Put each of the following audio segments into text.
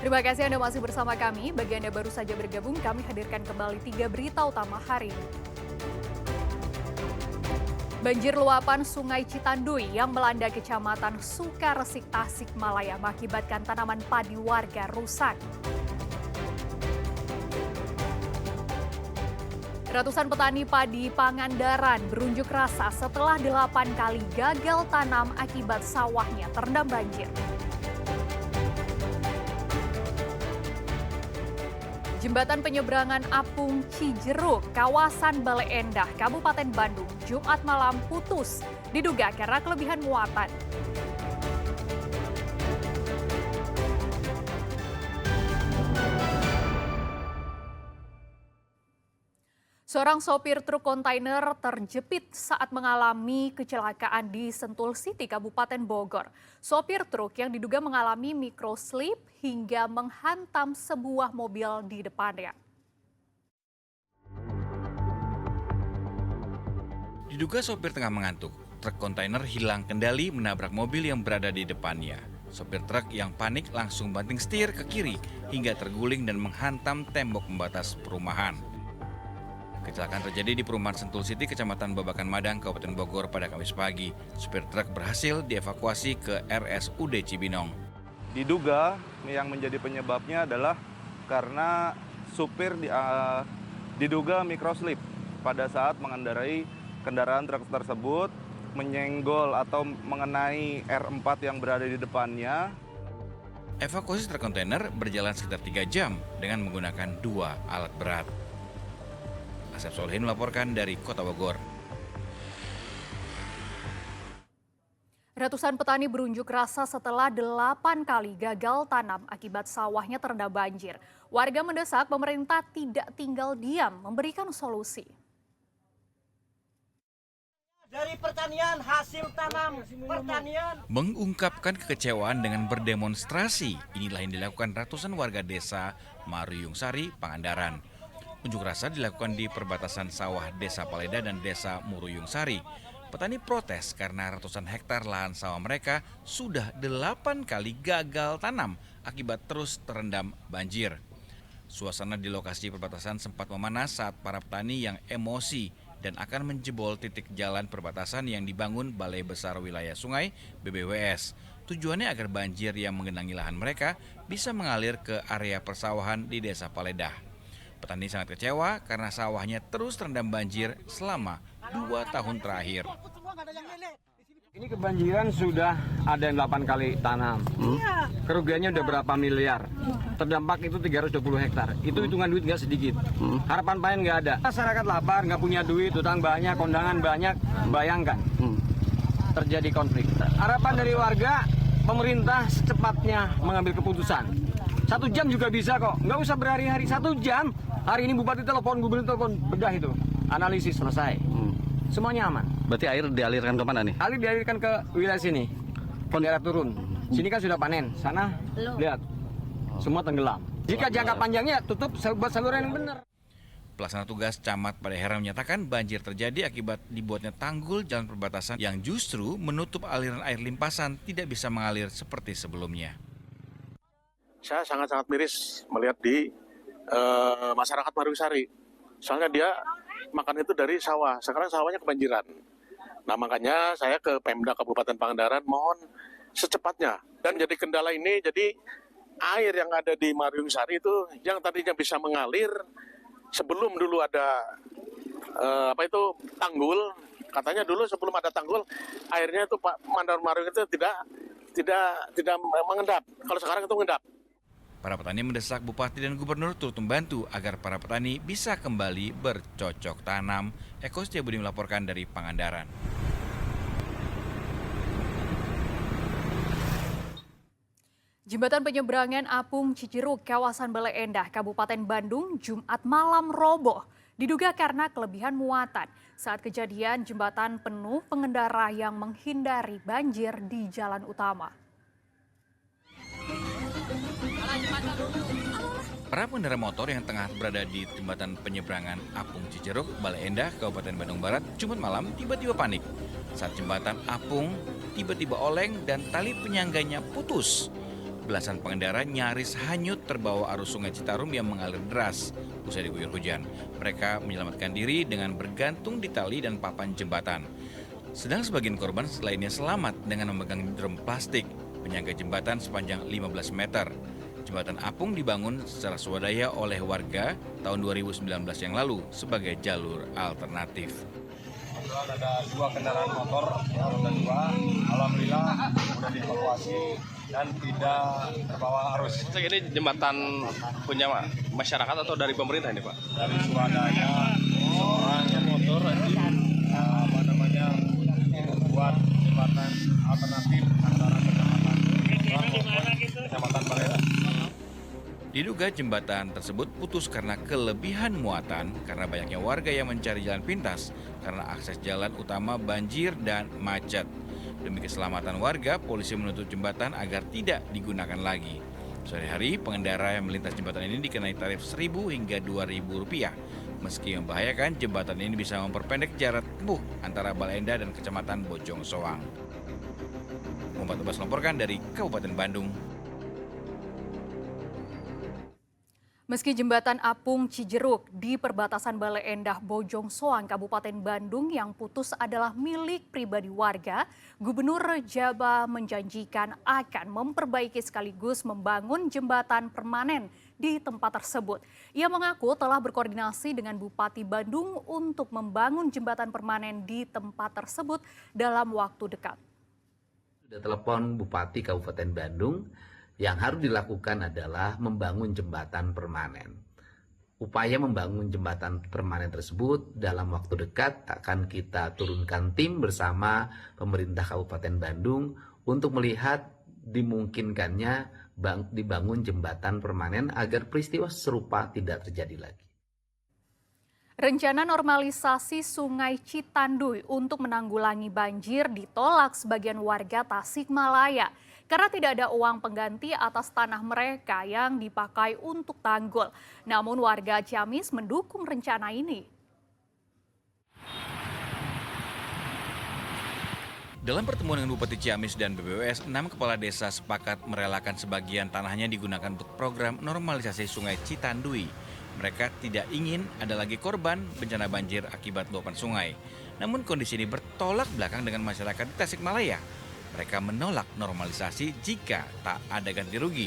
Terima kasih Anda masih bersama kami. Bagi Anda baru saja bergabung, kami hadirkan kembali 3 berita utama hari ini. Banjir luapan Sungai Citanduy yang melanda Kecamatan Sukaresik, Tasikmalaya mengakibatkan tanaman padi warga rusak. Ratusan petani padi Pangandaran berunjuk rasa setelah 8 kali gagal tanam akibat sawahnya terendam banjir. Jembatan penyeberangan Apung Cijeruk, kawasan Bale Endah, Kabupaten Bandung, Jumat malam putus, diduga karena kelebihan muatan. Seorang sopir truk kontainer terjepit saat mengalami kecelakaan di Sentul City, Kabupaten Bogor. Sopir truk yang diduga mengalami microslip hingga menghantam sebuah mobil di depannya. Diduga sopir tengah mengantuk, truk kontainer hilang kendali menabrak mobil yang berada di depannya. Sopir truk yang panik langsung banting setir ke kiri hingga terguling dan menghantam tembok pembatas perumahan. Kecelakaan terjadi di perumahan Sentul City, Kecamatan Babakan Madang, Kabupaten Bogor pada Kamis pagi. Supir truk berhasil dievakuasi ke RSUD Cibinong. Diduga yang menjadi penyebabnya adalah karena supir diduga microslip pada saat mengendarai kendaraan truk tersebut, menyenggol atau mengenai R4 yang berada di depannya. Evakuasi truk kontainer berjalan sekitar 3 jam dengan menggunakan 2 alat berat. Asep Solihin melaporkan dari Kota Bogor. Ratusan petani berunjuk rasa setelah 8 kali gagal tanam akibat sawahnya terendam banjir. Warga mendesak pemerintah tidak tinggal diam, memberikan solusi. Dari pertanian, hasil tanam pertanian. Mengungkapkan kekecewaan dengan berdemonstrasi, inilah yang dilakukan ratusan warga desa Maruyung Sari, Pangandaran. Unjuk rasa dilakukan di perbatasan sawah Desa Paleda dan Desa Muruyung Sari. Petani protes karena ratusan hektar lahan sawah mereka sudah 8 kali gagal tanam akibat terus terendam banjir. Suasana di lokasi perbatasan sempat memanas saat para petani yang emosi dan akan menjebol titik jalan perbatasan yang dibangun Balai Besar Wilayah Sungai BBWS. Tujuannya agar banjir yang menggenangi lahan mereka bisa mengalir ke area persawahan di Desa Paleda. Petani sangat kecewa karena sawahnya terus terendam banjir selama 2 tahun terakhir. Ini kebanjiran sudah ada yang 8 kali tanam. Kerugiannya udah berapa miliar. Terdampak itu 320 hektar. Itu hitungan duit nggak sedikit. Harapan panen nggak ada. Masyarakat lapar, nggak punya duit, utang banyak, kondangan banyak. Bayangkan terjadi konflik. Harapan dari warga, pemerintah secepatnya mengambil keputusan. 1 jam juga bisa kok, nggak usah berhari-hari, 1 jam. Hari ini bupati telepon, gubernur telepon, bedah itu, analisis selesai, semuanya aman. Berarti air dialirkan ke mana nih? Air dialirkan ke wilayah sini, daerah turun. Sini kan sudah panen, sana lihat, semua tenggelam. Jika jangka panjangnya tutup buat saluran yang benar. Pelaksana tugas Camat Padaherang menyatakan banjir terjadi akibat dibuatnya tanggul jalan perbatasan yang justru menutup aliran air limpasan tidak bisa mengalir seperti sebelumnya. Saya sangat-sangat miris melihat di masyarakat Maruyung Sari. Soalnya dia makan itu dari sawah, sekarang sawahnya kebanjiran. Nah makanya saya ke Pemda Kabupaten Pangandaran mohon secepatnya. Dan jadi kendala ini, jadi air yang ada di Maruyung Sari itu yang tadinya bisa mengalir sebelum dulu ada tanggul. Katanya dulu sebelum ada tanggul airnya itu Pak Mandar Maruyung itu tidak mengendap. Kalau sekarang itu mengendap. Para petani mendesak Bupati dan Gubernur turut membantu agar para petani bisa kembali bercocok tanam. Eko Setiabudi melaporkan dari Pangandaran. Jembatan penyeberangan Apung Cijeruk, kawasan Bale Endah, Kabupaten Bandung, Jumat malam roboh. Diduga karena kelebihan muatan. Saat kejadian, jembatan penuh pengendara yang menghindari banjir di jalan utama. Para pengendara motor yang tengah berada di jembatan penyeberangan Apung Cijeruk, Bale Endah, Kabupaten Bandung Barat, Jumat malam tiba-tiba panik. Saat jembatan Apung tiba-tiba oleng dan tali penyangganya putus. belasan pengendara nyaris hanyut terbawa arus Sungai Citarum yang mengalir deras usai diguyur hujan. Mereka menyelamatkan diri dengan bergantung di tali dan papan jembatan. Sedang sebagian korban lainnya selamat dengan memegang drum plastik penyangga jembatan sepanjang 15 meter. Jembatan apung dibangun secara swadaya oleh warga tahun 2019 yang lalu sebagai jalur alternatif. Ada 2 kendaraan motor, roda 2, alhamdulillah sudah dievakuasi dan tidak terbawa arus. Ini jembatan punya masyarakat atau dari pemerintah ini, Pak? Dari swadaya, orang yang motor buat jembatan alternatif antara kecamatan Baleda. Diduga jembatan tersebut putus karena kelebihan muatan karena banyaknya warga yang mencari jalan pintas karena akses jalan utama banjir dan macet. Demi keselamatan warga, polisi menutup jembatan agar tidak digunakan lagi. Sehari-hari, pengendara yang melintas jembatan ini dikenai tarif Rp1.000 hingga Rp2.000. Meski membahayakan, jembatan ini bisa memperpendek jarak tempuh antara Balenda dan Kecamatan Bojong Soang. Muhammad Abbas melaporkan dari Kabupaten Bandung. Meski jembatan apung Cijeruk di perbatasan Bale Endah Bojong Soang Kabupaten Bandung yang putus adalah milik pribadi warga, Gubernur Jabar menjanjikan akan memperbaiki sekaligus membangun jembatan permanen di tempat tersebut. Ia mengaku telah berkoordinasi dengan Bupati Bandung untuk membangun jembatan permanen di tempat tersebut dalam waktu dekat. Sudah telepon Bupati Kabupaten Bandung. Yang harus dilakukan adalah membangun jembatan permanen. Upaya membangun jembatan permanen tersebut dalam waktu dekat akan kita turunkan tim bersama pemerintah Kabupaten Bandung untuk melihat dimungkinkannya dibangun jembatan permanen agar peristiwa serupa tidak terjadi lagi. Rencana normalisasi Sungai Citanduy untuk menanggulangi banjir ditolak sebagian warga Tasikmalaya karena tidak ada uang pengganti atas tanah mereka yang dipakai untuk tanggul. Namun warga Ciamis mendukung rencana ini. Dalam pertemuan dengan Bupati Ciamis dan BPWS, 6 kepala desa sepakat merelakan sebagian tanahnya digunakan untuk program normalisasi Sungai Citanduy. Mereka tidak ingin ada lagi korban bencana banjir akibat luapan sungai. Namun kondisi ini bertolak belakang dengan masyarakat di Tasikmalaya. Mereka menolak normalisasi jika tak ada ganti rugi.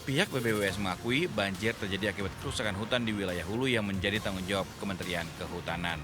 Pihak BPWS mengakui banjir terjadi akibat kerusakan hutan di wilayah hulu yang menjadi tanggung jawab Kementerian Kehutanan.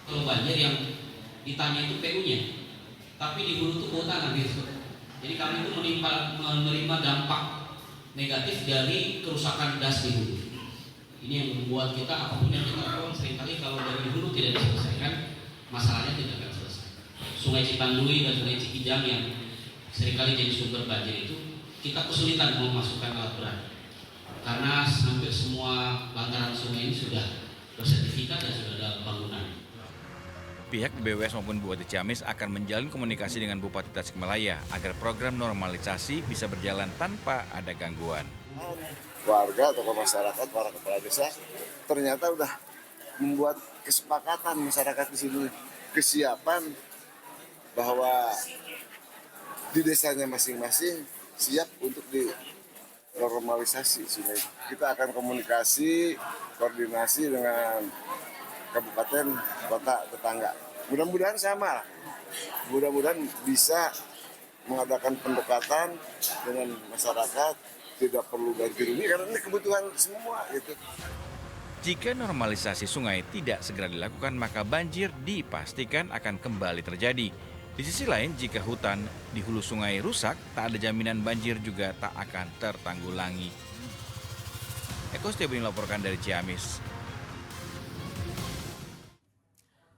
Kalau banjir yang ditanya itu PU-nya, tapi di hulu itu kehutanan gitu. Jadi kami itu menerima dampak negatif dari kerusakan das di hulu. Ini yang membuat kita apapun yang kita lakukan seringkali kalau dari hulu tidak diselesaikan, masalahnya tidak akan selesai. Sungai Citanduy dan Sungai Cikijang yang seringkali jadi sumber banjir itu kita kesulitan memasukkan alat berat karena hampir semua bantaran sungai ini sudah bersertifikat dan sudah ada bangunan. Pihak BPWS maupun Bupati Ciamis akan menjalin komunikasi dengan Bupati Tasikmalaya agar program normalisasi bisa berjalan tanpa ada gangguan. Warga atau masyarakat, para kepala desa ternyata udah membuat kesepakatan masyarakat di sini, kesiapan bahwa di desanya masing-masing siap untuk dinormalisasi sungai. Kita akan komunikasi, koordinasi dengan kabupaten, kota tetangga. Mudah-mudahan sama lah. Mudah-mudahan bisa mengadakan pendekatan dengan masyarakat, tidak perlu ganti rugi karena ini kebutuhan semua gitu. Jika normalisasi sungai tidak segera dilakukan, maka banjir dipastikan akan kembali terjadi. Di sisi lain, jika hutan di hulu sungai rusak, tak ada jaminan banjir juga tak akan tertanggulangi. Eko Setiabudi melaporkan dari Ciamis.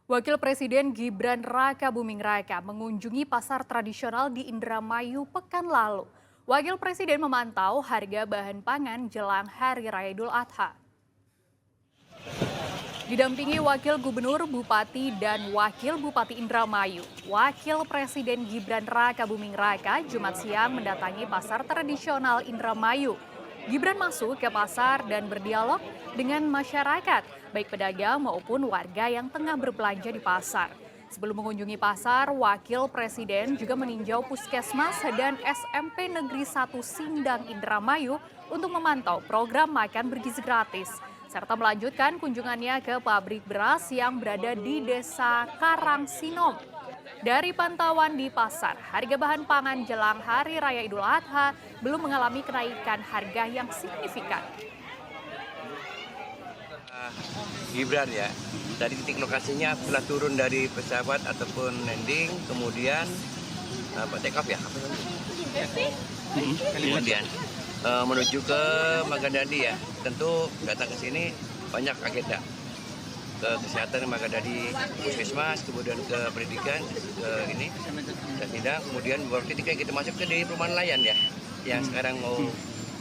Wakil Presiden Gibran Raka Buming Raka mengunjungi pasar tradisional di Indramayu pekan lalu. Wakil Presiden memantau harga bahan pangan jelang Hari Raya Idul Adha. Didampingi Wakil Gubernur, Bupati, dan Wakil Bupati Indramayu, Wakil Presiden Gibran Raka Buming Raka Jumat siang mendatangi pasar tradisional Indramayu. Gibran masuk ke pasar dan berdialog dengan masyarakat, baik pedagang maupun warga yang tengah berbelanja di pasar. Sebelum mengunjungi pasar, Wakil Presiden juga meninjau Puskesmas dan SMP Negeri 1 Sindang Indramayu untuk memantau program makan bergizi gratis, serta melanjutkan kunjungannya ke pabrik beras yang berada di Desa Karangsinom. Dari pantauan di pasar, harga bahan pangan jelang Hari Raya Idul Adha belum mengalami kenaikan harga yang signifikan. Gibran ya, dari titik lokasinya setelah turun dari pesawat ataupun landing, kemudian take off ya, kemudian menuju ke Magadadi ya. Tentu datang ke sini banyak agenda, ke kesehatan Magadadi Puskesmas, kemudian ke pendidikan, ke ini dan tidak, kemudian baru ketika kita masuk ke di perumahan nelayan ya, yang sekarang mau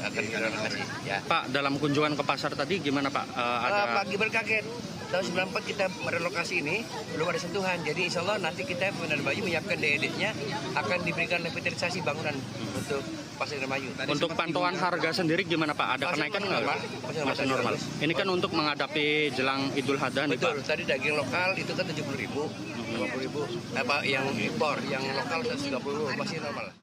akan direlokasi ya. Pak, dalam kunjungan ke pasar tadi gimana Pak? Pak Gibran kaget. Tahun 94 kita merelokasi ini belum ada sentuhan. Jadi insya Allah nanti kita Indramayu menyiapkan DED-nya akan diberikan revitalisasi bangunan untuk pasar Indramayu. Untuk pantauan harga sendiri gimana Pak? Ada kenaikan nggak? Masih normal. Ini kan untuk menghadapi jelang Idul Adha nih Pak. Betul. Tadi daging lokal itu kan 70.000, 50.000. Apa yang impor, yang lokal 130 masih normal.